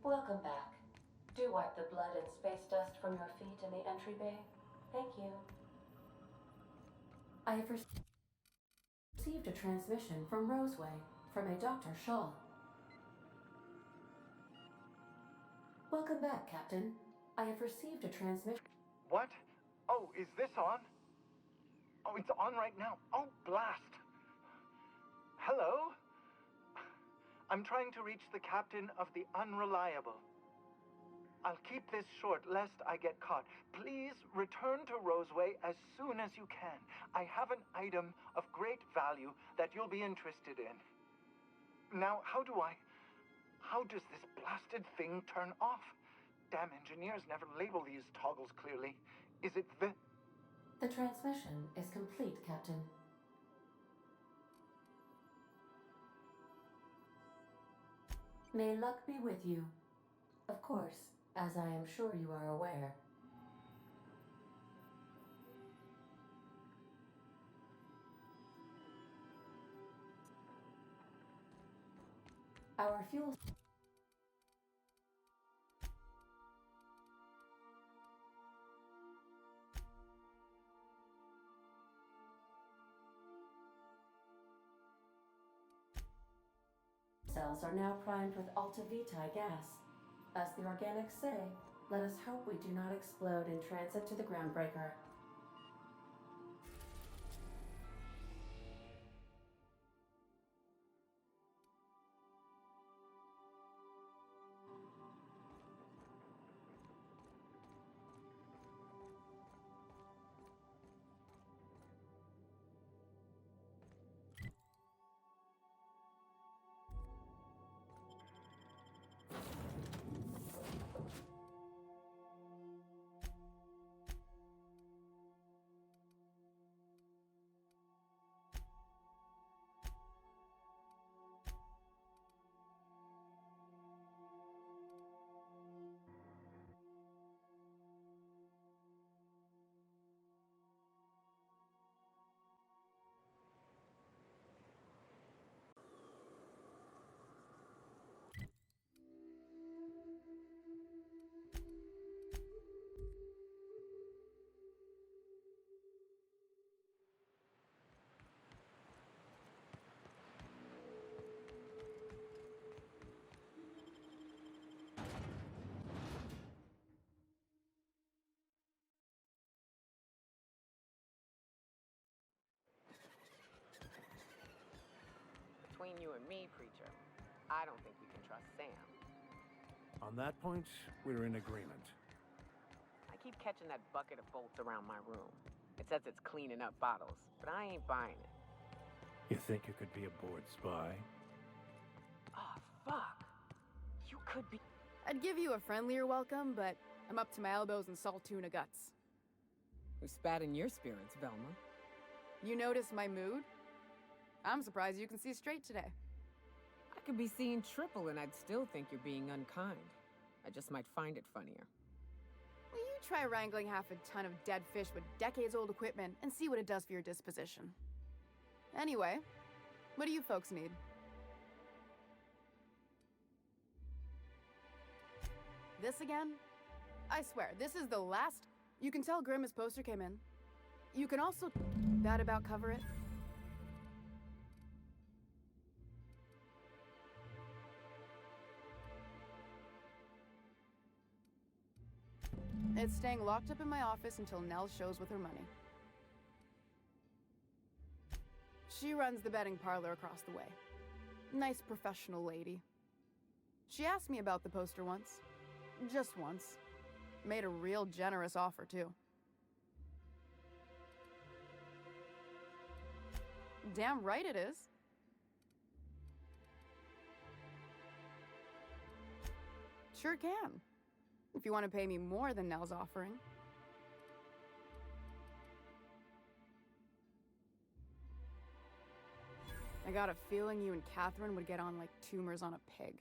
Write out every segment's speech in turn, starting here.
Welcome back. Do wipe the blood and space dust from your feet in the entry bay. Thank you. I have received a transmission from Roseway, from a Dr. Shaw. Welcome back, Captain. I have received a transmission. What? Oh, is this on? Oh, it's on right now. Oh, blast. Hello? I'm trying to reach the captain of the Unreliable. I'll keep this short lest I get caught. Please return to Roseway as soon as you can. I have an item of great value that you'll be interested in. Now, how does this blasted thing turn off? Damn engineers never label these toggles clearly. Is it the... The transmission is complete, Captain. May luck be with you. Of course, as I am sure you are aware. Our fuel cells are now primed with Alta Vitae gas. As the organics say, let us hope we do not explode in transit to the groundbreaker. Between you and me, Preacher, I don't think we can trust Sam. On that point, we're in agreement. I keep catching that bucket of bolts around my room. It says it's cleaning up bottles, but I ain't buying it. You think you could be a bored spy? Oh, fuck. You could be... I'd give you a friendlier welcome, but I'm up to my elbows in salt tuna guts. Who spat in your spirits, Velma? You notice my mood? I'm surprised you can see straight today. I could be seeing triple and I'd still think you're being unkind. I just might find it funnier. Will you try wrangling half a ton of dead fish with decades-old equipment and see what it does for your disposition? Anyway, what do you folks need? This again? I swear, this is the last... You can tell Grimm's poster came in. You can also... that about cover it. It's staying locked up in my office until Nell shows with her money. She runs the betting parlor across the way. Nice professional lady. She asked me about the poster once. Just once. Made a real generous offer, too. Damn right it is. Sure can. If you want to pay me more than Nell's offering. I got a feeling you and Catherine would get on like tumors on a pig.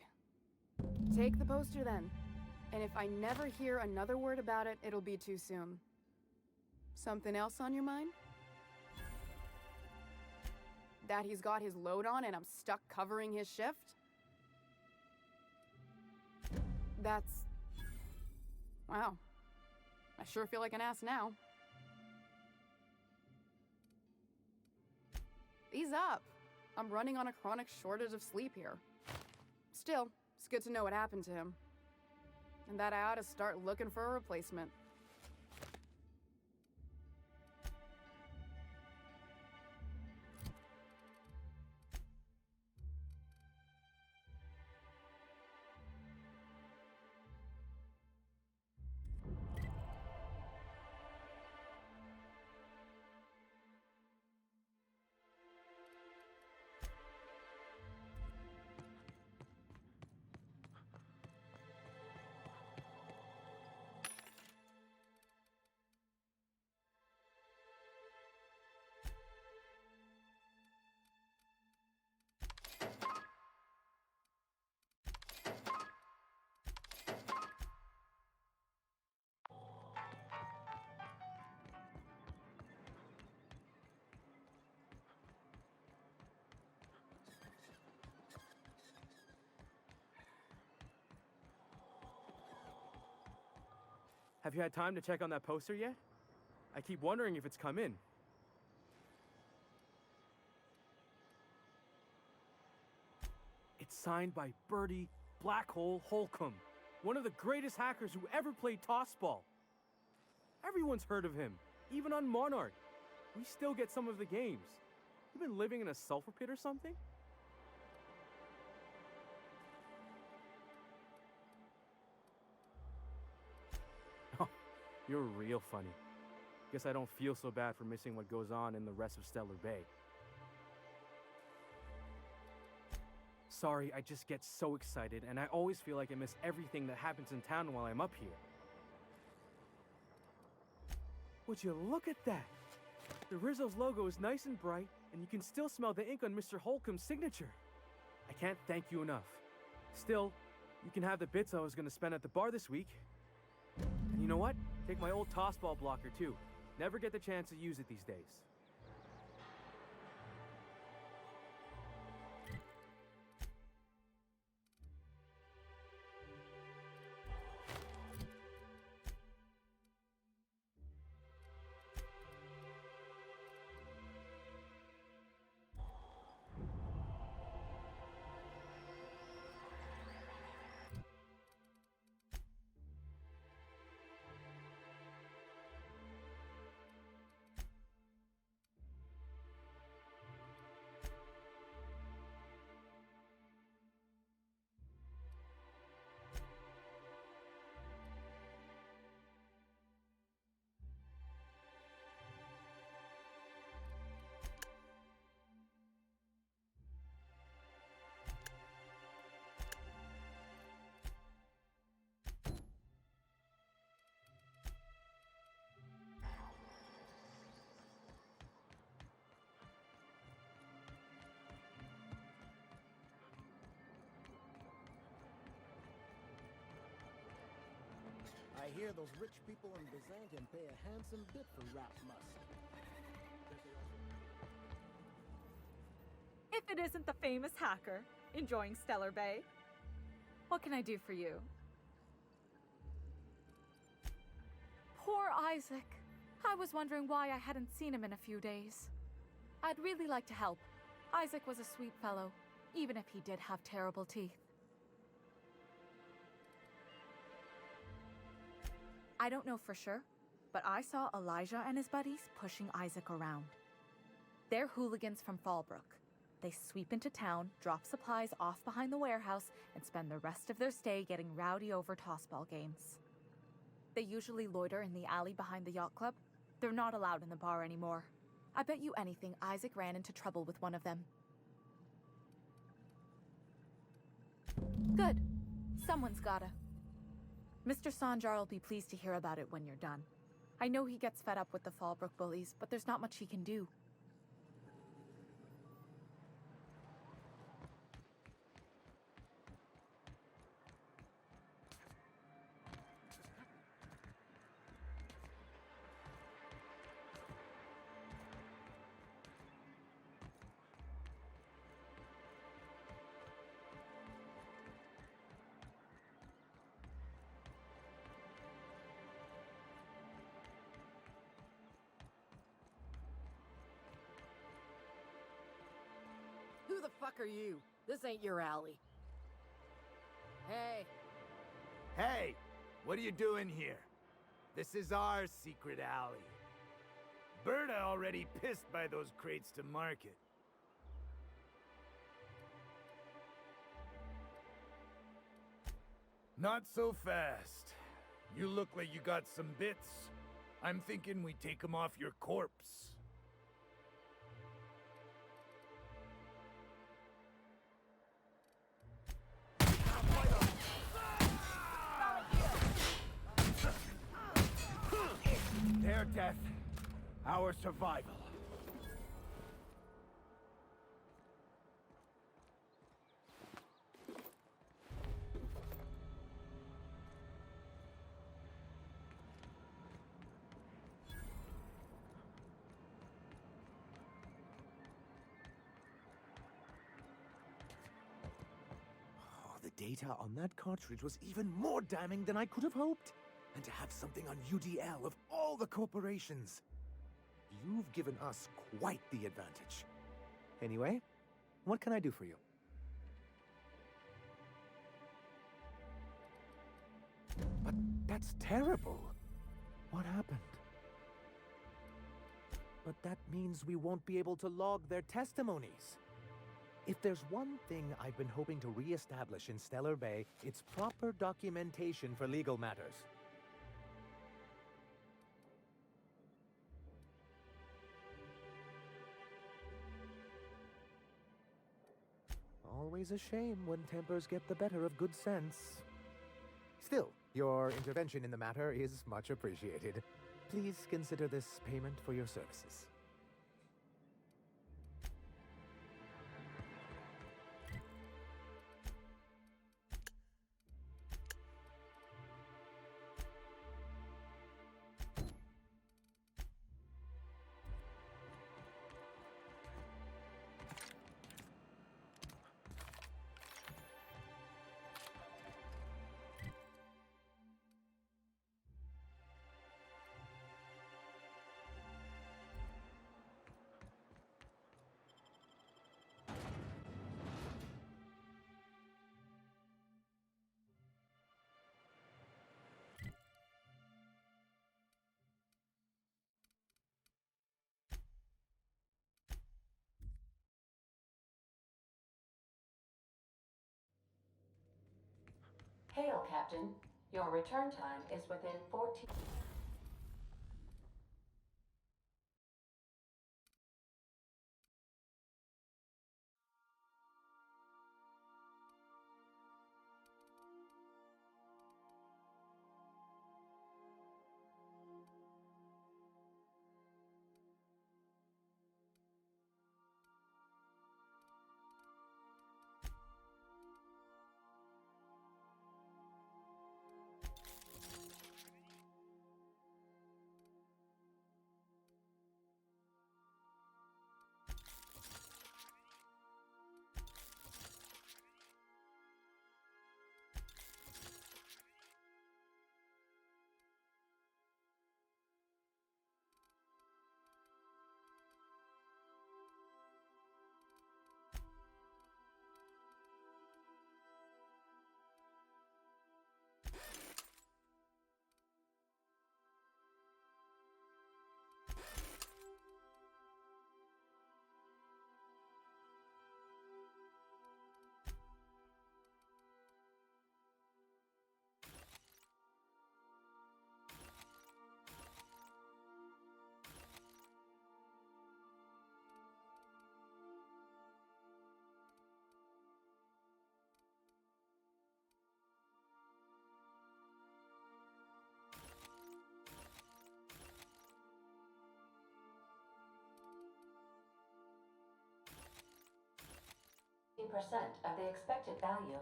Take the poster then. And if I never hear another word about it, it'll be too soon. Something else on your mind? That he's got his load on and I'm stuck covering his shift? That's... Wow. I sure feel like an ass now. Ease up. I'm running on a chronic shortage of sleep here. Still, it's good to know what happened to him. And that I ought to start looking for a replacement. Have you had time to check on that poster yet? I keep wondering if it's come in. It's signed by Birdie Black Hole Holcomb, one of the greatest hackers who ever played tossball. Everyone's heard of him, even on Monarch. We still get some of the games. You been living in a sulfur pit or something? You're real funny. Guess I don't feel so bad for missing what goes on in the rest of Stellar Bay. Sorry, I just get so excited, and I always feel like I miss everything that happens in town while I'm up here. Would you look at that? The Rizzo's logo is nice and bright, and you can still smell the ink on Mr. Holcomb's signature. I can't thank you enough. Still, you can have the bits I was going to spend at the bar this week. And you know what? Take my old tossball blocker too. Never get the chance to use it these days. I hear those rich people in Byzantium pay a handsome bit for rap musk. If it isn't the famous hacker, enjoying Stellar Bay. What can I do for you? Poor Isaac. I was wondering why I hadn't seen him in a few days. I'd really like to help. Isaac was a sweet fellow, even if he did have terrible teeth. I don't know for sure, but I saw Elijah and his buddies pushing Isaac around. They're hooligans from Fallbrook. They sweep into town, drop supplies off behind the warehouse, and spend the rest of their stay getting rowdy over tossball games. They usually loiter in the alley behind the yacht club. They're not allowed in the bar anymore. I bet you anything Isaac ran into trouble with one of them. Good. Someone's gotta. Mr. Sanjar will be pleased to hear about it when you're done. I know he gets fed up with the Fallbrook bullies, but there's not much he can do. fuck are you? This ain't your alley. Hey. Hey! What are you doing here? This is our secret alley. Berta already pissed by those crates to market. Not so fast. You look like you got some bits. I'm thinking we take them off your corpse. Their death, our survival. The data on that cartridge was even more damning than I could have hoped. And to have something on UDL of all the corporations. You've given us quite the advantage. Anyway, what can I do for you? But that's terrible. What happened? But that means we won't be able to log their testimonies. If there's one thing I've been hoping to re-establish in Stellar Bay, it's proper documentation for legal matters. Always a shame when tempers get the better of good sense. Still, your intervention in the matter is much appreciated. Please consider this payment for your services. Hail, Captain. Your return time is within 14... percent of the expected value.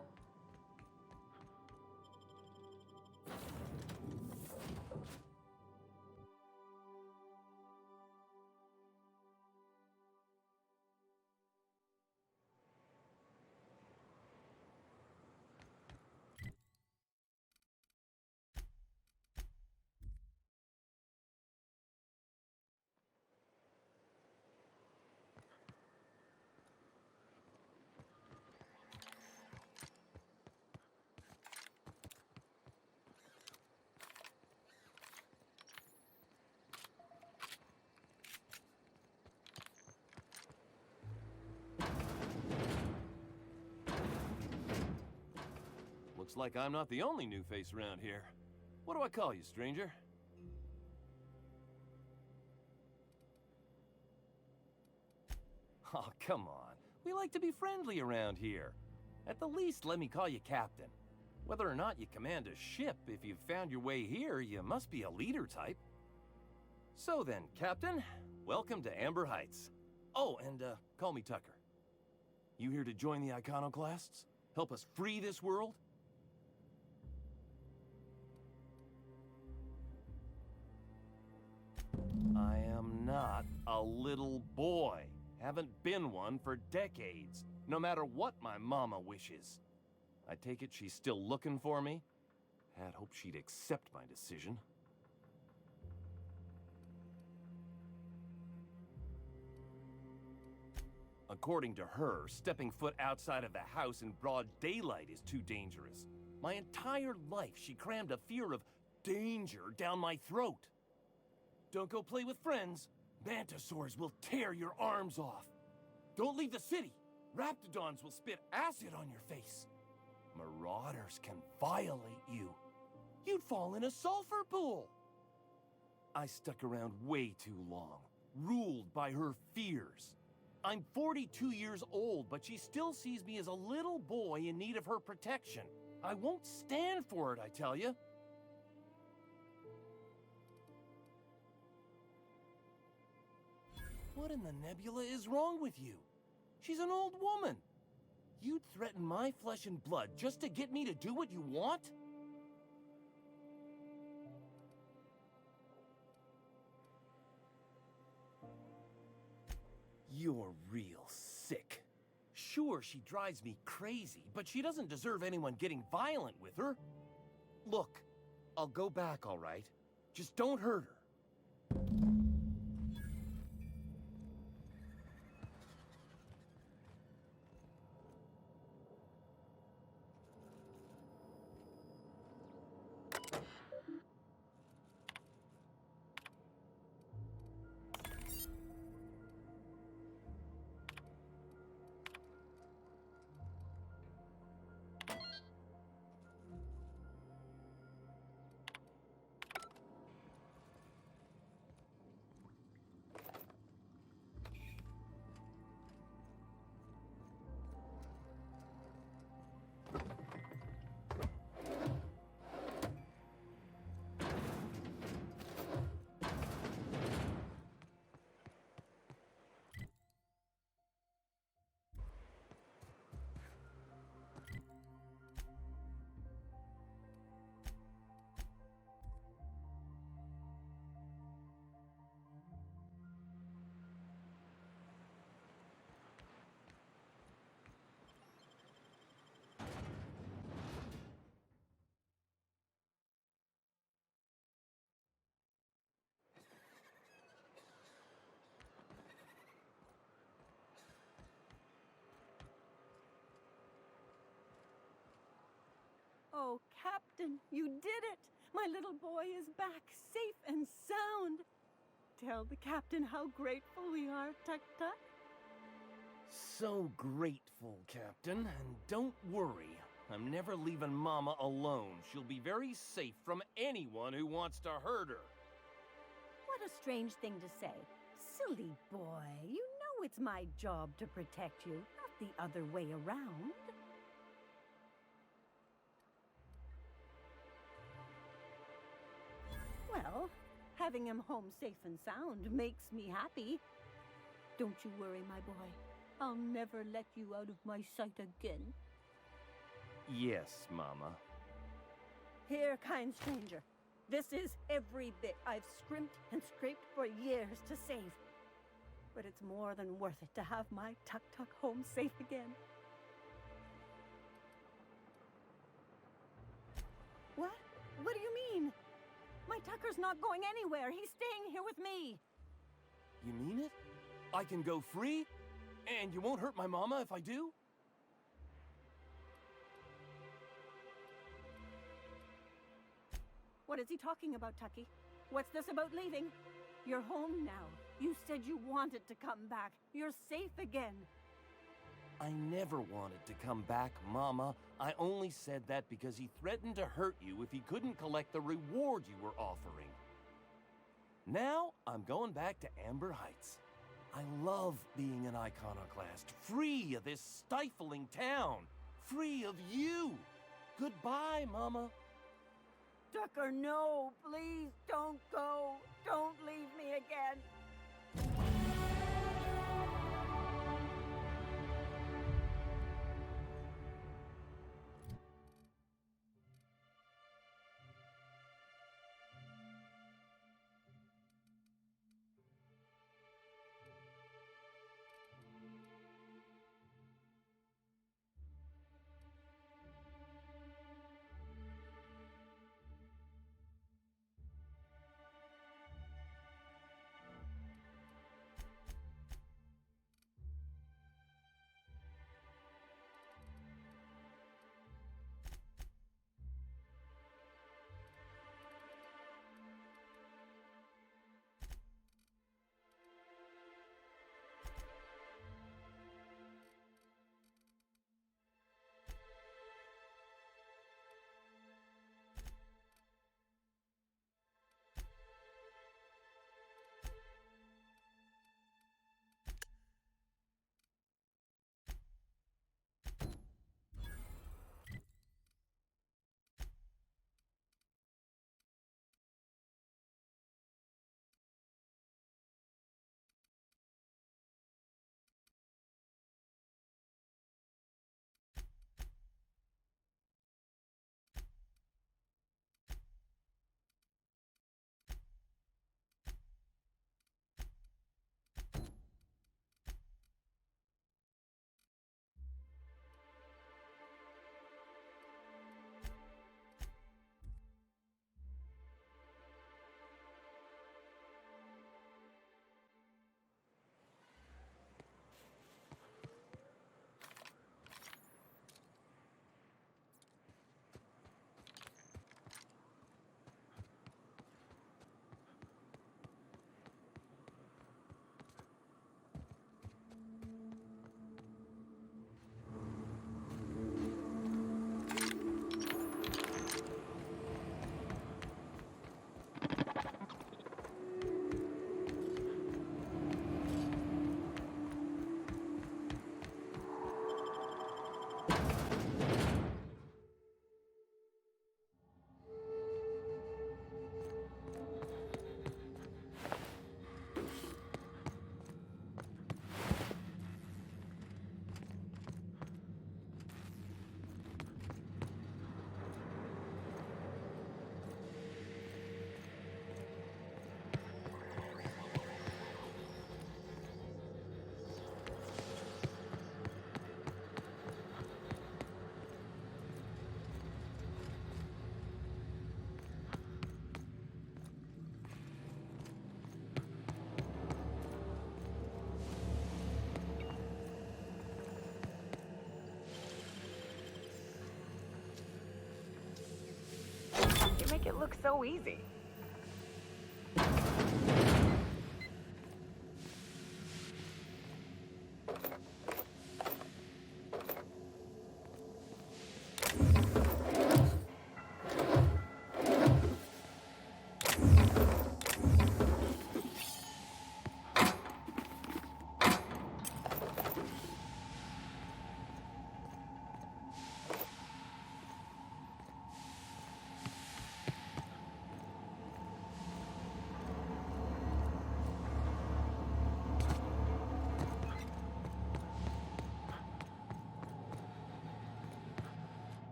Looks like I'm not the only new face around here. What do I call you, stranger? Oh, come on. We like to be friendly around here. At the least, let me call you Captain. Whether or not you command a ship, if you've found your way here, you must be a leader type. So then, Captain, welcome to Amber Heights. Oh, and call me Tucker. You here to join the Iconoclasts? Help us free this world? I am not a little boy. Haven't been one for decades, no matter what my mama wishes. I take it she's still looking for me? Had hoped she'd accept my decision. According to her, stepping foot outside of the house in broad daylight is too dangerous. My entire life, she crammed a fear of danger down my throat. Don't go play with friends. Mantisaurs will tear your arms off. Don't leave the city. Raptidons will spit acid on your face. Marauders can violate you. You'd fall in a sulfur pool. I stuck around way too long, ruled by her fears. I'm 42 years old, but she still sees me as a little boy in need of her protection. I won't stand for it, I tell you. What in the nebula is wrong with you? She's an old woman. You'd threaten my flesh and blood just to get me to do what you want? You're real sick. Sure, she drives me crazy, but she doesn't deserve anyone getting violent with her. Look, I'll go back, all right? Just don't hurt her. Oh, Captain, you did it! My little boy is back, safe and sound. Tell the captain how grateful we are, Tuk-Tuk. So grateful, Captain. And don't worry, I'm never leaving Mama alone. She'll be very safe from anyone who wants to hurt her. What a strange thing to say. Silly boy, you know it's my job to protect you, not the other way around. Well, having him home safe and sound makes me happy. Don't you worry, my boy. I'll never let you out of my sight again. Yes, Mama. Here, kind stranger. This is every bit I've scrimped and scraped for years to save. But it's more than worth it to have my Tuk-Tuk home safe again. What? What do you mean? My Tucker's not going anywhere. He's staying here with me. You mean it? I can go free? And you won't hurt my mama if I do? What is he talking about, Tucky? What's this about leaving? You're home now. You said you wanted to come back. You're safe again. I never wanted to come back, Mama. I only said that because he threatened to hurt you if he couldn't collect the reward you were offering. Now, I'm going back to Amber Heights. I love being an iconoclast, free of this stifling town, free of you. Goodbye, Mama. Tucker, no, please don't go. Don't leave me again. You make it look so easy.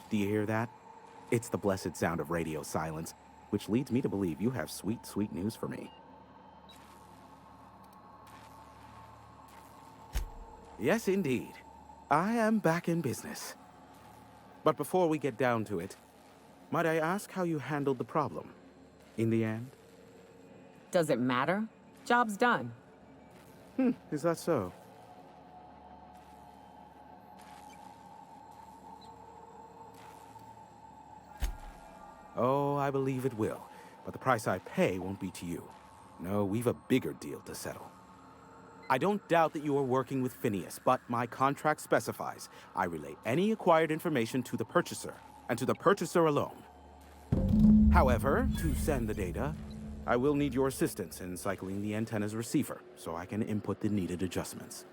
Do you hear that? It's the blessed sound of radio silence, which leads me to believe you have sweet, sweet news for me. Yes, indeed. I am back in business. But before we get down to it, might I ask how you handled the problem? In the end? Does it matter? Job's done. Is that so? Oh, I believe it will. But the price I pay won't be to you. No, we've a bigger deal to settle. I don't doubt that you are working with Phineas, but my contract specifies I relay any acquired information to the purchaser, and to the purchaser alone. However, to send the data, I will need your assistance in cycling the antenna's receiver, so I can input the needed adjustments.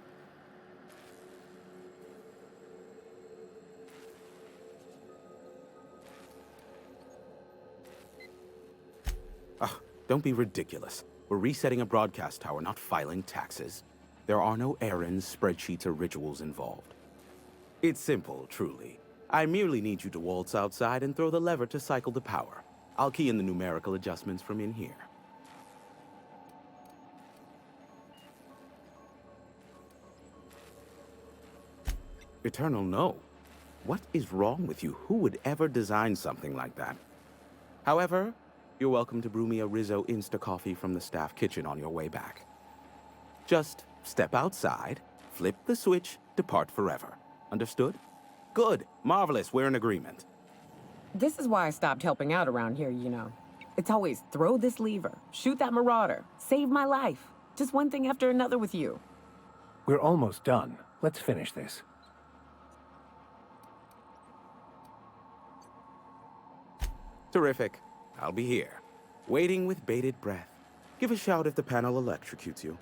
Don't be ridiculous. We're resetting a broadcast tower, not filing taxes. There are no errands, spreadsheets, or rituals involved. It's simple, truly. I merely need you to waltz outside and throw the lever to cycle the power. I'll key in the numerical adjustments from in here. Eternal, no. What is wrong with you? Who would ever design something like that? However, you're welcome to brew me a Rizzo Insta-Coffee from the staff kitchen on your way back. Just step outside, flip the switch, depart forever. Understood? Good. Marvelous. We're in agreement. This is why I stopped helping out around here, you know. It's always throw this lever, shoot that marauder, save my life. Just one thing after another with you. We're almost done. Let's finish this. Terrific. I'll be here, waiting with bated breath. Give a shout if the panel electrocutes you.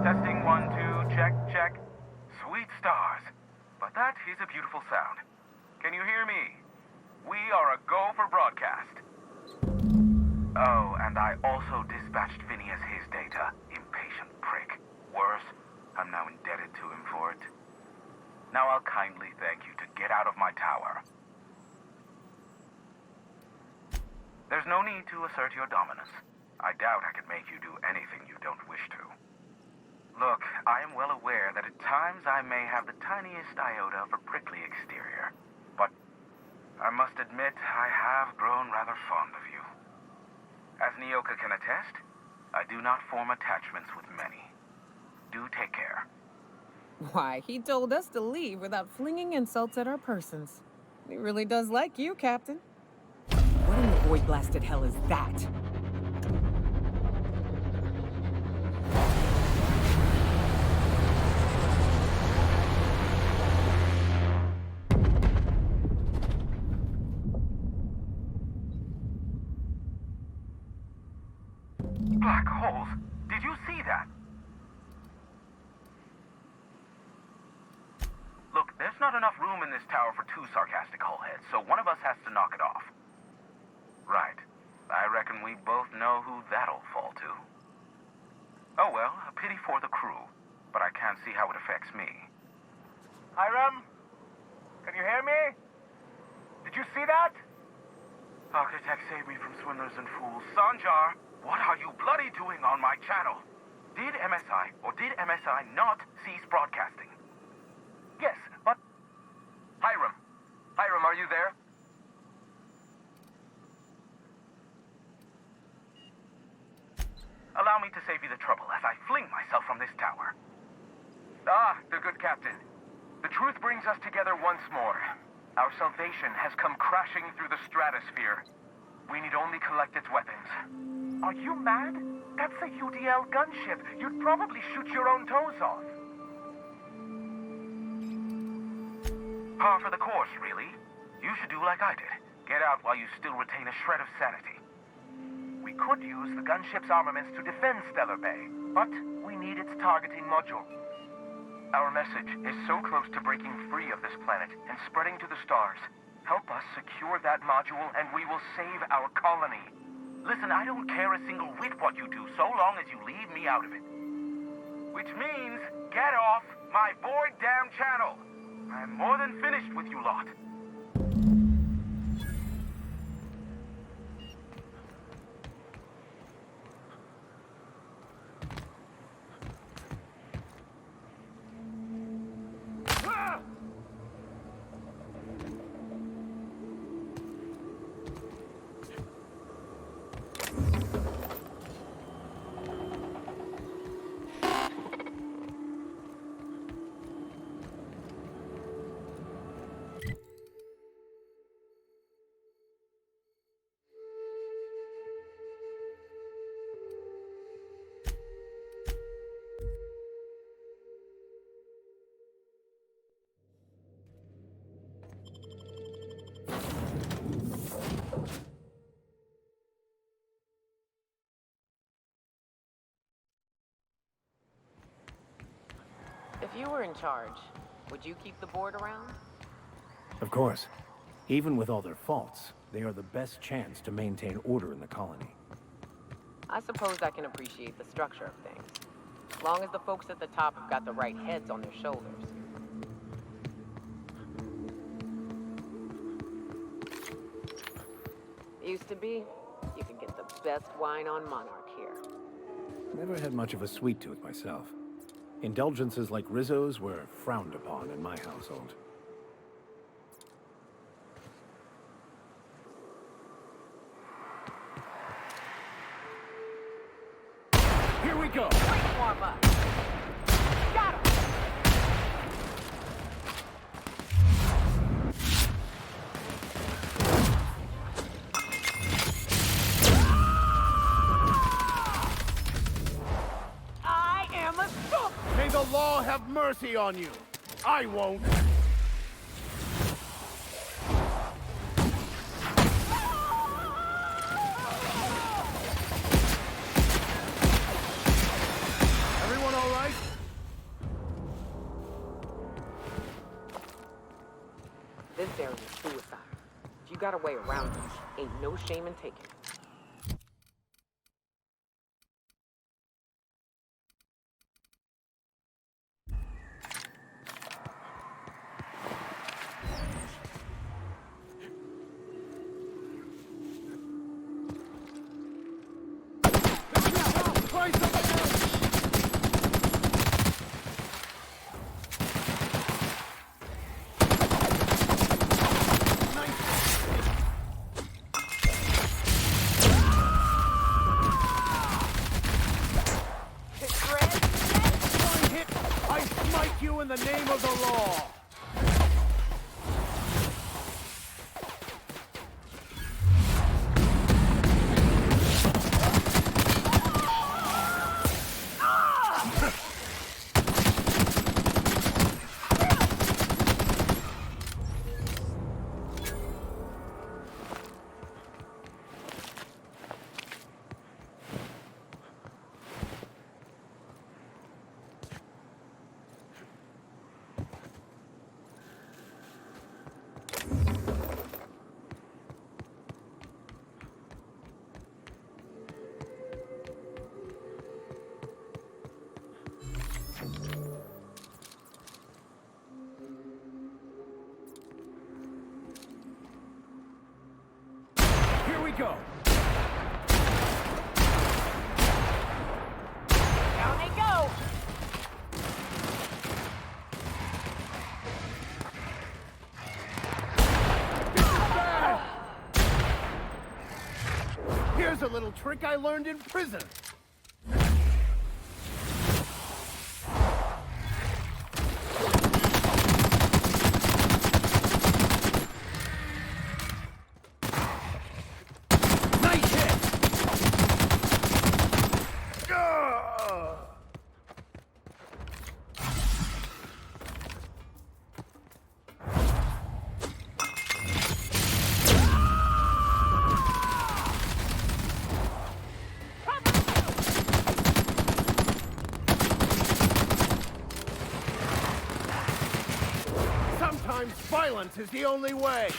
Testing 1, 2, check, check. Sweet stars. But that is a beautiful sound. Can you hear me? We are a go for broadcast. Oh, and I also dispatched Phineas his data. Impatient prick. Worse, I'm now indebted to him for it. Now I'll kindly thank you to get out of my tower. There's no need to assert your dominance. I doubt I can make you do anything you don't wish to. Look, I am well aware that at times I may have the tiniest iota of a prickly exterior, but I must admit I have grown rather fond of you. As Nyoka can attest, I do not form attachments with many. Do take care. Why, he told us to leave without flinging insults at our persons. He really does like you, Captain. What in the void-blasted hell is that? Black holes! Did you see that? Look, there's not enough room in this tower for two sarcastic hullheads, so one of us has to knock it off. Right. I reckon we both know who that'll fall to. Oh well, a pity for the crew, but I can't see how it affects me. Hiram? Can you hear me? Did you see that? Architect, save me from swindlers and fools. Sanjar! What are you bloody doing on my channel? Did MSI or did MSI not cease broadcasting? Yes, but... Hiram! Hiram, are you there? Allow me to save you the trouble as I fling myself from this tower. Ah, the good captain. The truth brings us together once more. Our salvation has come crashing through the stratosphere. We need only collect its weapons. Are you mad? That's a UDL gunship. You'd probably shoot your own toes off. Par for the course, really. You should do like I did. Get out while you still retain a shred of sanity. We could use the gunship's armaments to defend Stellar Bay, but we need its targeting module. Our message is so close to breaking free of this planet and spreading to the stars. Help us secure that module and we will save our colony. Listen, I don't care a single whit what you do so long as you leave me out of it. Which means, get off my void damn channel. I'm more than finished with you lot. If you were in charge, would you keep the board around? Of course. Even with all their faults, they are the best chance to maintain order in the colony. I suppose I can appreciate the structure of things. As long as the folks at the top have got the right heads on their shoulders. Used to be, you could get the best wine on Monarch here. Never had much of a sweet tooth myself. Indulgences like Rizzo's were frowned upon in my household. Here we go! Great warm-up! Got him! May the law have mercy on you. I won't. Everyone all right? This area is suicide. If you got a way around it, ain't no shame in taking it. In the name of the law! Go! Down they go! Here's a little trick I learned in prison. Sometimes violence is the only way!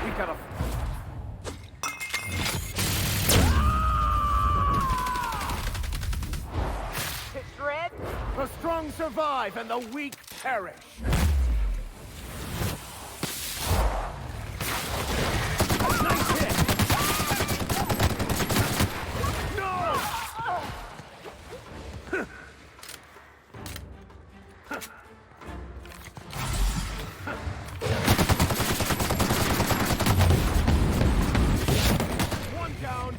We gotta... To shred? The strong survive and the weak perish! Nice hit! No! One down!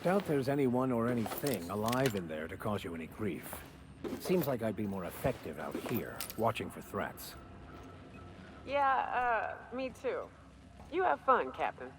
Doubt there's anyone or anything alive in there to cause you any grief. Seems like I'd be more effective out here, watching for threats. Yeah, me too. You have fun, Captain.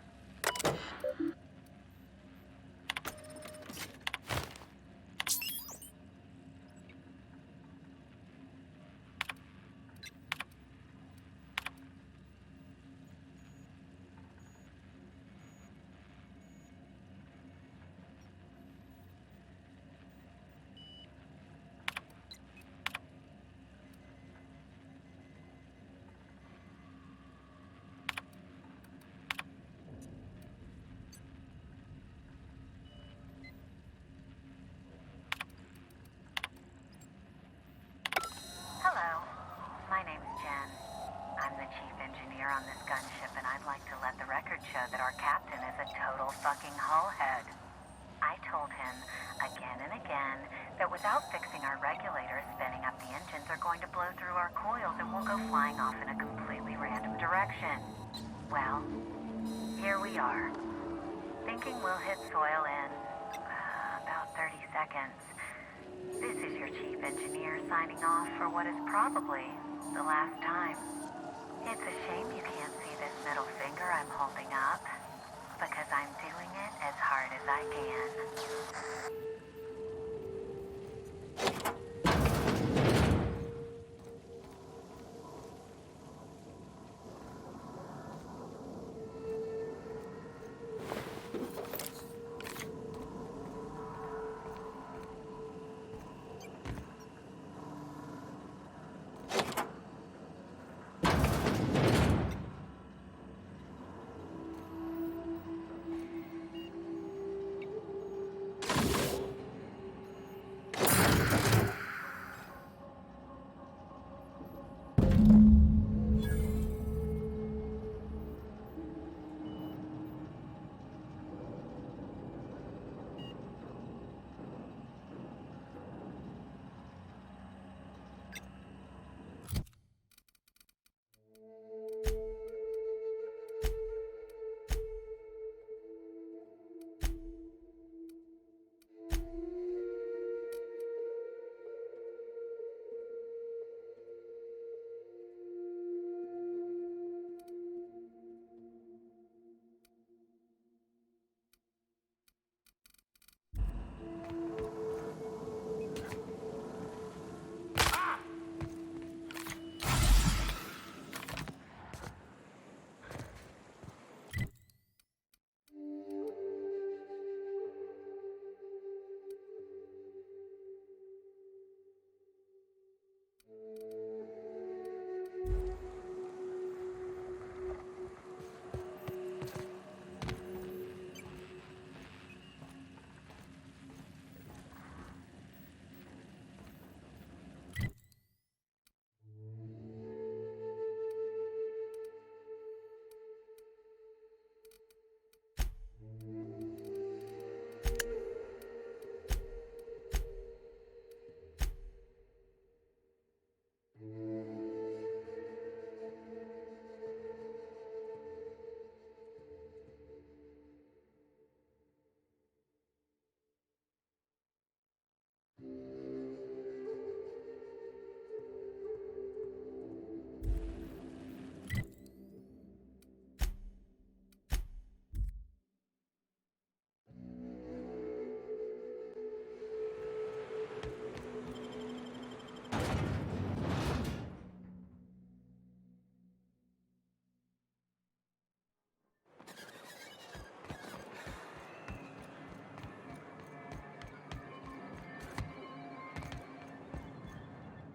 Without fixing our regulators, spinning up the engines are going to blow through our coils and we'll go flying off in a completely random direction. Well, here we are. Thinking we'll hit soil in about 30 seconds. This is your chief engineer signing off for what is probably the last time. It's a shame you can't see this middle finger I'm holding up, because I'm doing it as hard as I can.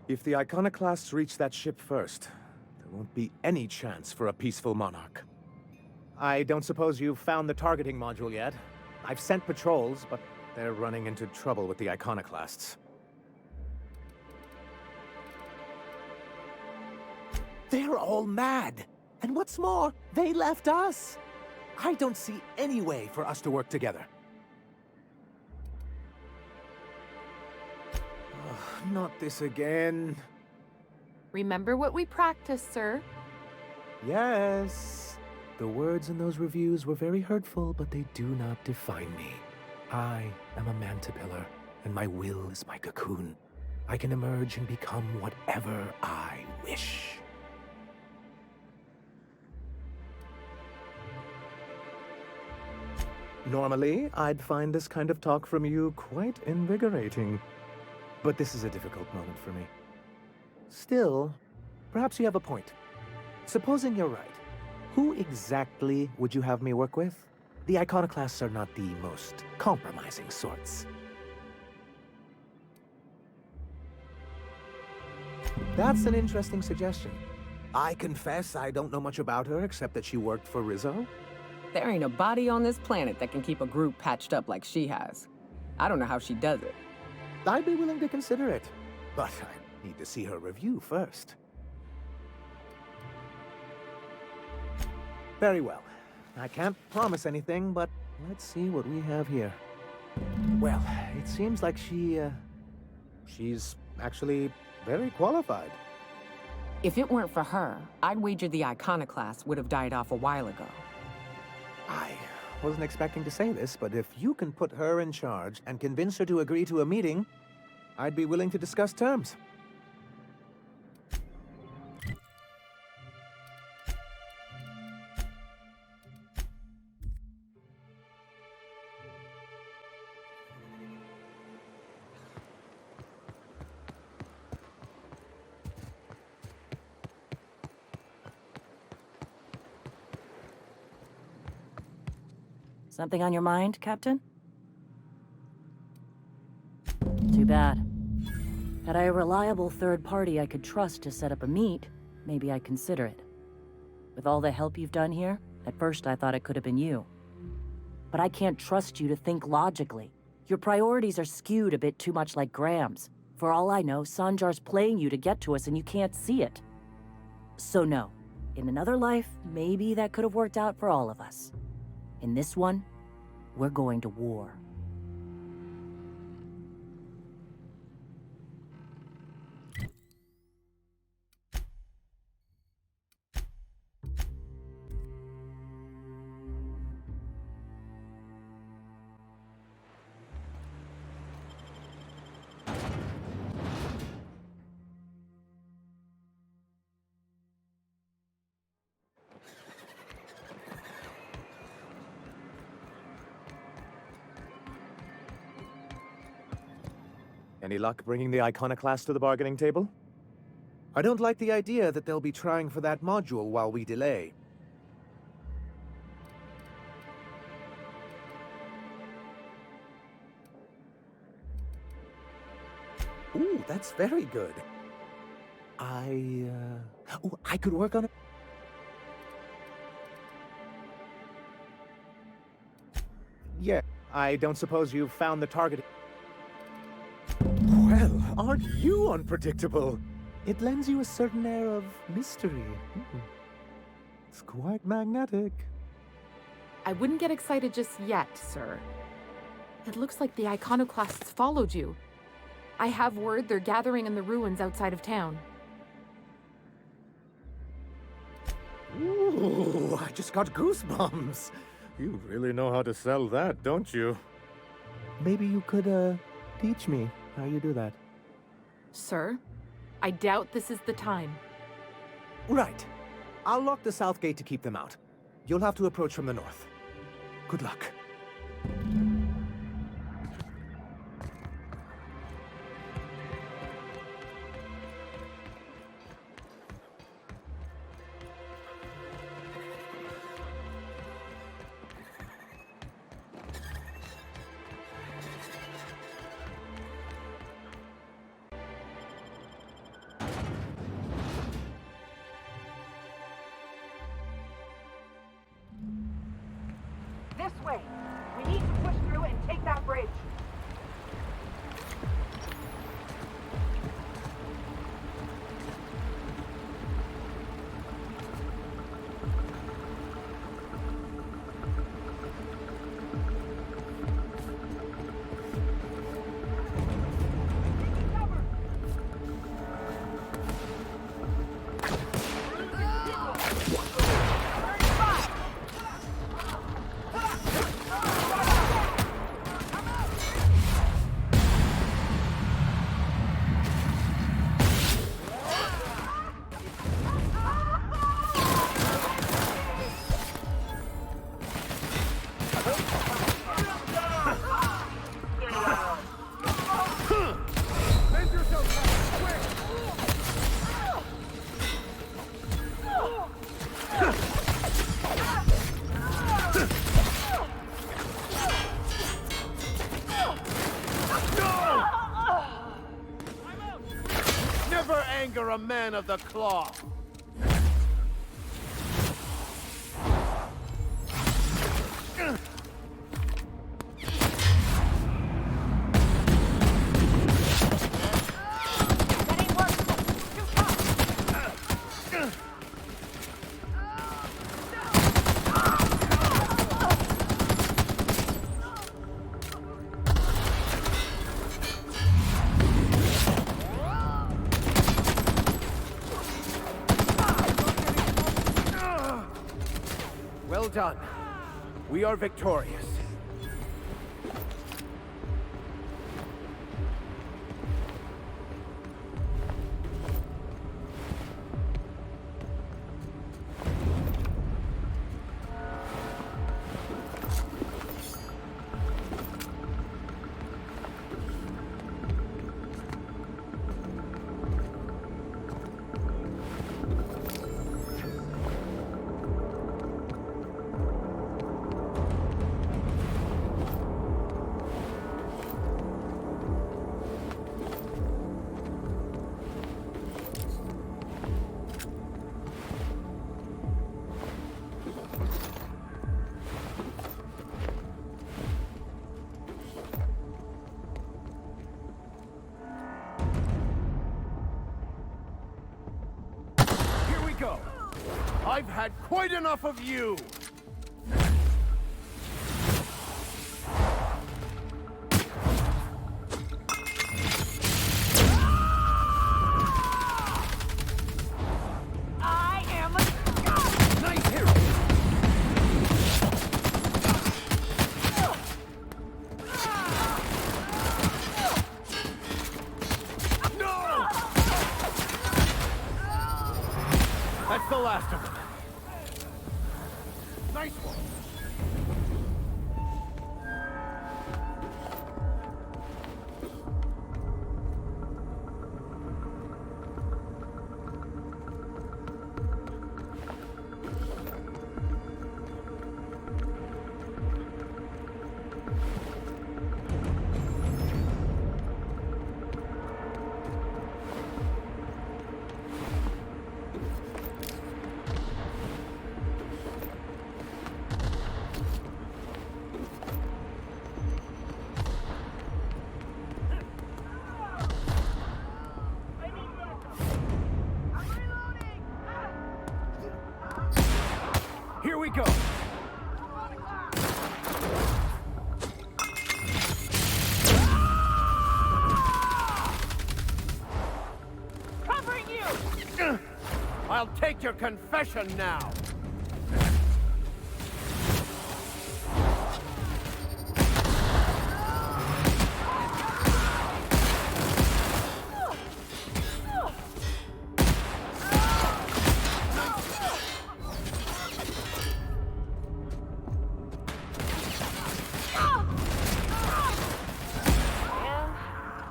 If the iconoclasts reach that ship first, there won't be any chance for a peaceful monarch. I don't suppose you've found the targeting module yet? I've sent patrols, but They're running into trouble with the iconoclasts. They're all mad! And what's more, they left us! I don't see any way for us to work together. Not this again. Remember what we practiced, sir? Yes. The words in those reviews were very hurtful, but they do not define me. I am a mantipillar, and my will is my cocoon. I can emerge and become whatever I wish. Normally, I'd find this kind of talk from you quite invigorating. But this is a difficult moment for me. Still, perhaps you have a point. Supposing you're right, who exactly would you have me work with? The iconoclasts are not the most compromising sorts. That's an interesting suggestion. I confess I don't know much about her except that she worked for Rizzo. There ain't a body on this planet that can keep a group patched up like she has. I don't know how she does it. I'd be willing to consider it, but I need to see her review first. Very well. I can't promise anything, but let's see what we have here. Well, it seems like she She's actually very qualified. If it weren't for her, I'd wager the iconoclast would have died off a while ago. I wasn't expecting to say this, but if you can put her in charge and convince her to agree to a meeting, I'd be willing to discuss terms. Something on your mind, Captain? Too bad. Had I a reliable third party I could trust to set up a meet, maybe I'd consider it. With all the help you've done here, at first I thought it could have been you. But I can't trust you to think logically. Your priorities are skewed a bit too much like Graham's. For all I know, Sanjar's playing you to get to us and you can't see it. So no. In another life, maybe that could have worked out for all of us. In this one, we're going to war. Any luck bringing the iconoclast to the bargaining table? I don't like the idea that they'll be trying for that module while we delay. Ooh, that's very good. I could work on it. Yeah, I don't suppose you've found the target. Well, aren't you unpredictable? It lends you a certain air of mystery. It's quite magnetic. I wouldn't get excited just yet, sir. It looks like the iconoclasts followed you. I have word they're gathering in the ruins outside of town. Ooh, I just got goosebumps. You really know how to sell that, don't you? Maybe you could, teach me how you do that. Sir, I doubt this is the time. Right. I'll lock the south gate to keep them out. You'll have to approach from the north. Good luck. This way! We need to push through and take that bridge! Anger a man of the cloth. done. We are victorious. Go. I've had quite enough of you! I am a... Nice hero! No! That's the last of them. Nice one. Here we go! Covering you! I'll take your confession now!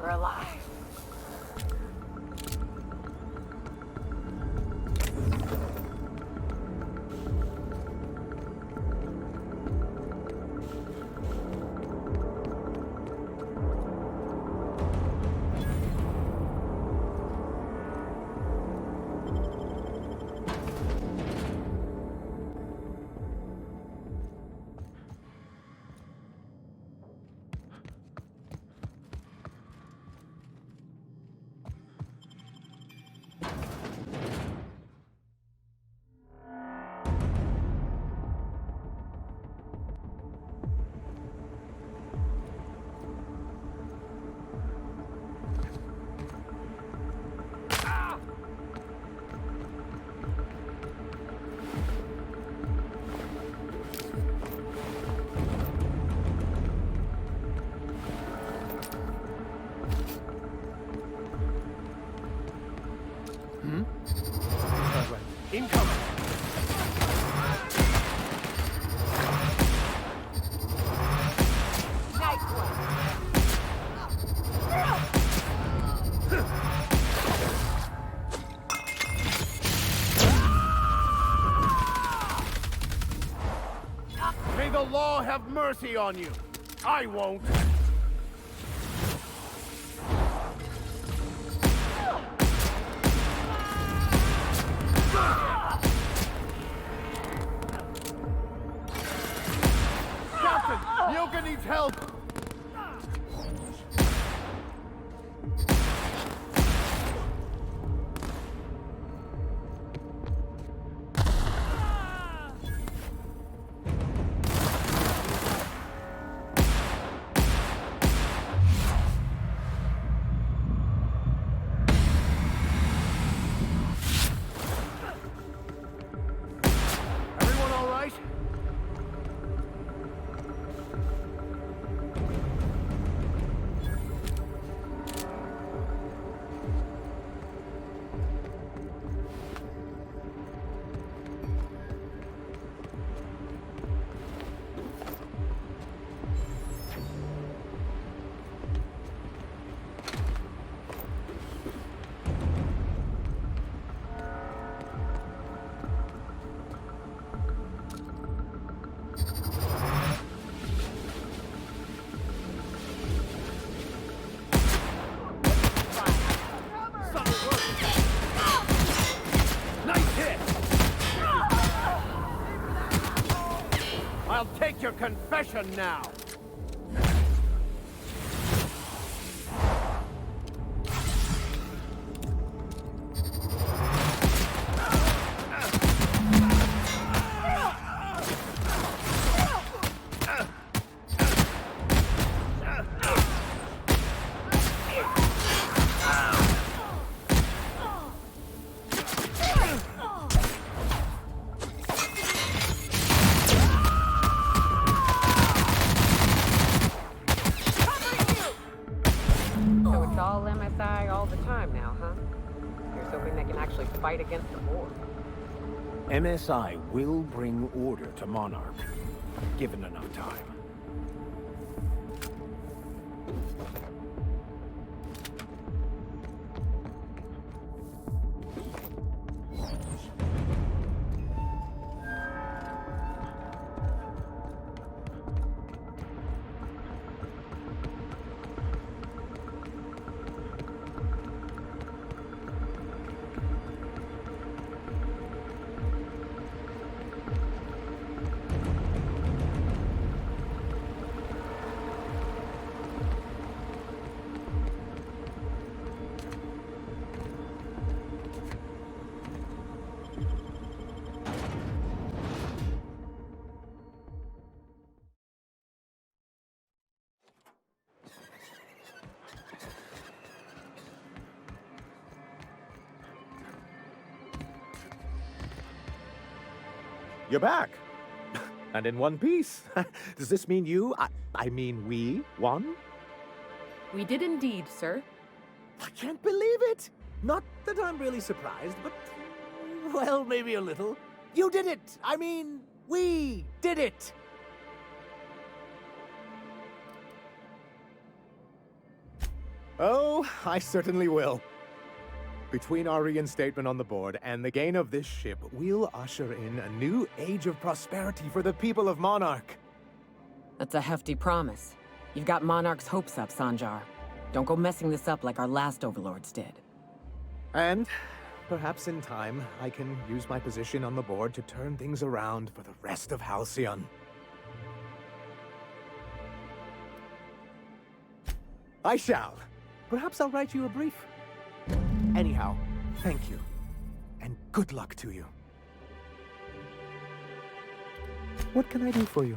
We're alive. Incoming! Nice one! May the law have mercy on you! I won't! Captain! Yoka needs help! Nice hit! I'll take your confession now! So it's all MSI all the time now, huh? Here's hoping they can actually fight against the war. MSI will bring order to Monarch, given enough time. You're back. And in one piece. Does this mean I mean we won? We did indeed, sir. I can't believe it. Not that I'm really surprised, but, well, maybe a little. You did it. I mean, we did it. Oh, I certainly will. Between our reinstatement on the board and the gain of this ship, we'll usher in a new age of prosperity for the people of Monarch. That's a hefty promise. You've got Monarch's hopes up, Sanjar. Don't go messing this up like our last overlords did. And perhaps in time, I can use my position on the board to turn things around for the rest of Halcyon. I shall. Perhaps I'll write you a brief. Anyhow, thank you. And good luck to you. What can I do for you?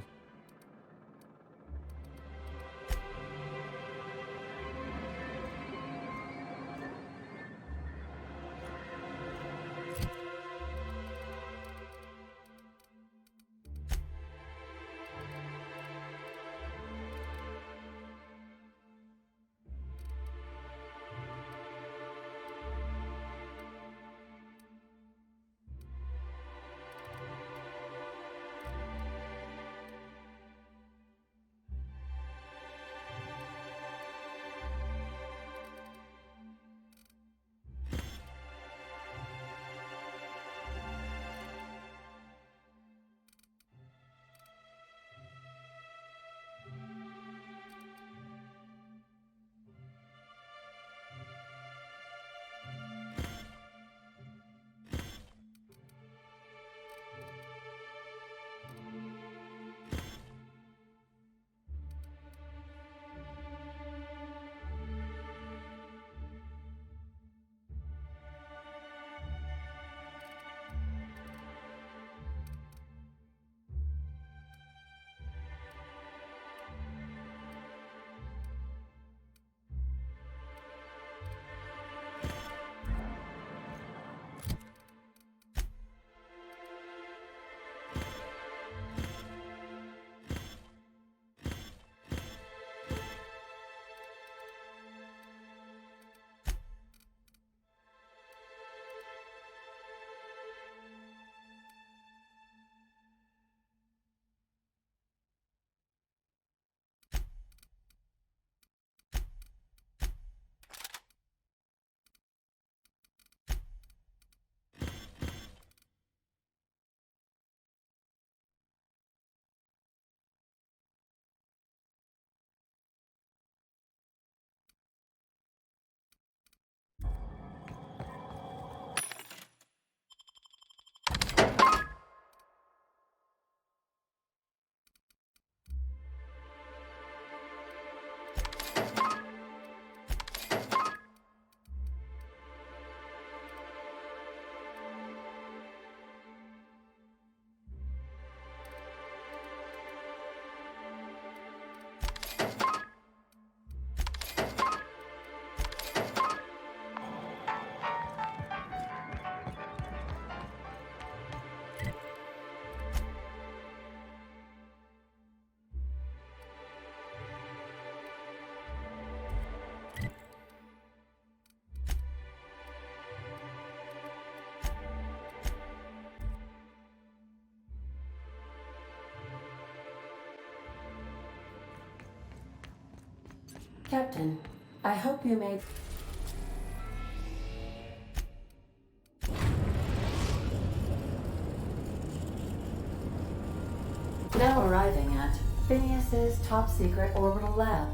Captain, I hope you made... Now arriving at Phineas's top-secret orbital lab.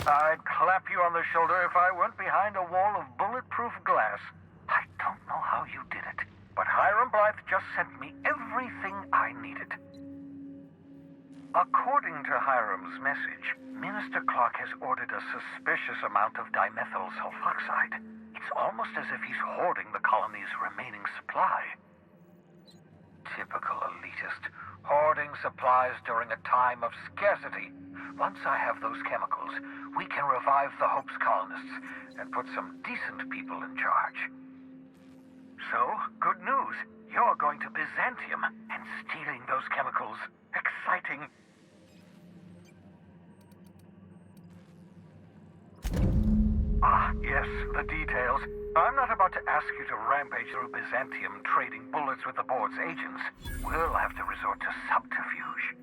I'd clap you on the shoulder if I weren't behind a wall of bulletproof glass. I don't know how you did it, but Hiram Blythe just sent me everything I needed. According to Hiram's message, Minister Clark has ordered a suspicious amount of dimethyl sulfoxide. It's almost as if he's hoarding the colony's remaining supply. Typical elitist, hoarding supplies during a time of scarcity. Once I have those chemicals, we can revive the Hope's colonists and put some decent people in charge. So, good news. You're going to Byzantium, and stealing those chemicals. Exciting. Ah, yes, the details. I'm not about to ask you to rampage through Byzantium trading bullets with the board's agents. We'll have to resort to subterfuge.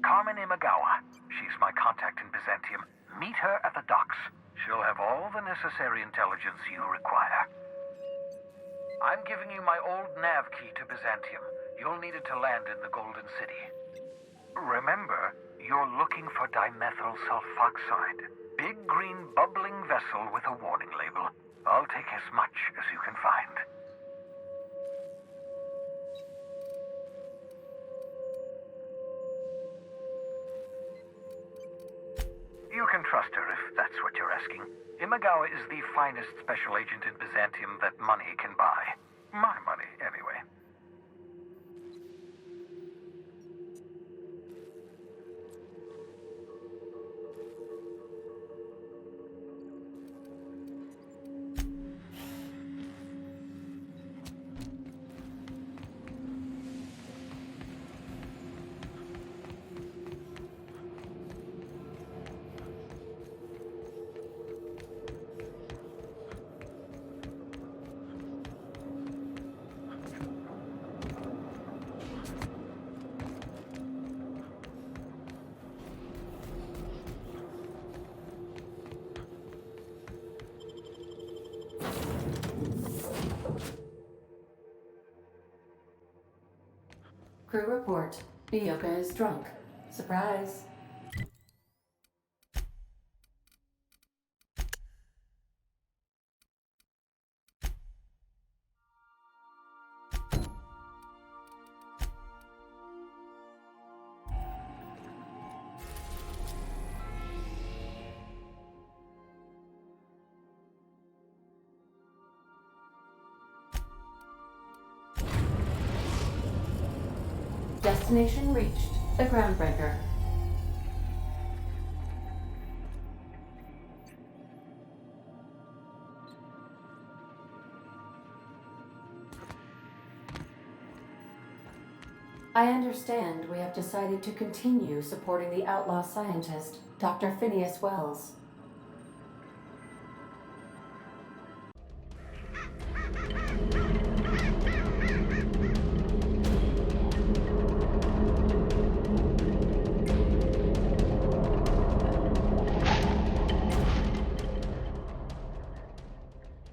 Carmen Imagawa. She's my contact in Byzantium. Meet her at the docks. She'll have all the necessary intelligence you require. I'm giving you my old nav key to Byzantium. You'll need it to land in the Golden City. Remember, you're looking for dimethyl sulfoxide. Big green bubbling vessel with a warning label. I'll take as much as you can find. You can trust her if that's what you're asking. Imagawa is the finest special agent in Byzantium that money can buy. My money, anyway. Crew report. Bioka is drunk. Surprise. Destination reached. The Groundbreaker. I understand we have decided to continue supporting the outlaw scientist, Dr. Phineas Wells.